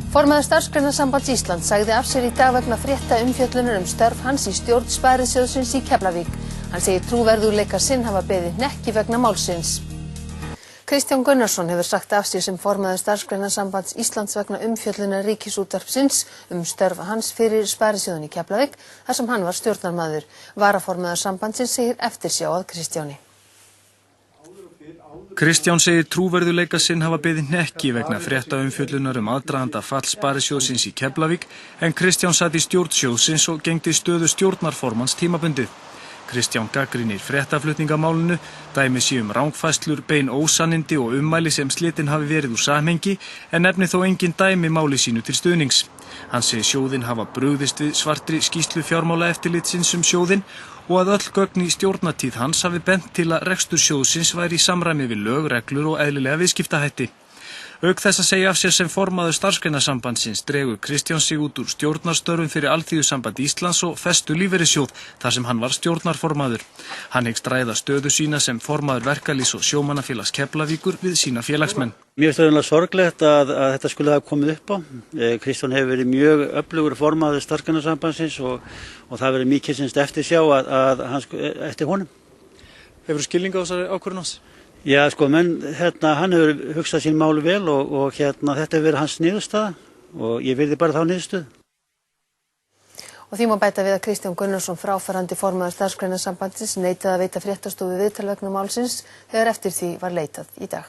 Formaður Starfsgreinasambands Íslands sagði af sér í dag vegna frétta umfjöllunar störf hans í stjórn Sparisjóðsins í Keflavík. Hann segir trúverðugleika sinn hafa beðið hnekki vegna málsins. Kristján Gunnarsson hefur sagt af sér sem formaður Starfsgreinasambands Íslands vegna umfjöllunar Ríkisútvarpsins störf hans fyrir Sparisjóðinn í Keflavík þar sem hann var stjórnarmaður. Varaformaður sambandsins segir eftirsjá að Kristjáni. Kristján segir trúverðugleika sinn hafa beðið hnekki vegna frétta umfjöllunar aðdraganda fall Sparisjóðsins í Keflavík en Kristján sat í stjórn sjóðsins og gegndi stöðu stjórnarformanns tímabundið. Kristján gagnrýnir fréttaflutningamálinu, dæmi séu rangfærslur, bein ósannindi og ummæli sem slitin hafi verið úr samhengi en nefnir þó engin dæmi máli sínu til stuðnings. Hann segir sjóðinn hafa brugðist við svartri skýrslu fjármálaeftirlitsins sjóðinn og að öll gögn í stjórnartíð hans hafi bent til að rekstur sjóðsins væri í samræmi við lög, reglur og eðlilega viðskiptahætti. Auk þess að segja af sér sem formaður Starfsgreinasambandsins dregur Kristján sig út úr stjórnarstörfum fyrir Alþýðusamband Íslands og Festu lífeyrissjóð þar sem hann var stjórnarformaður. Hann hyggst ræða stöðu sína sem formaður Verkalýðs- og sjómannafélags Keflavíkur við sína félagsmenn. Mér finnst það sorglegt að þetta skulle hafa komið upp á. Kristján hefur verið mjög öflugur formaður Starfsgreinasambandsins og það verið mikið semst eftirsjá að eftir honum. Hefur skilning á þessari ákvörðun hans? Já, menn, hann hefur hugsað sín máli vel og þetta hefur verið hans niðurstaða og ég virði bara þá niðurstöðu. Og því má bæta við að Kristján Gunnarsson fráfarandi formaður Starfsgreinasambandsins neitaði að veita fréttastofu viðtal vegna málsins þegar eftir því var leitað í dag.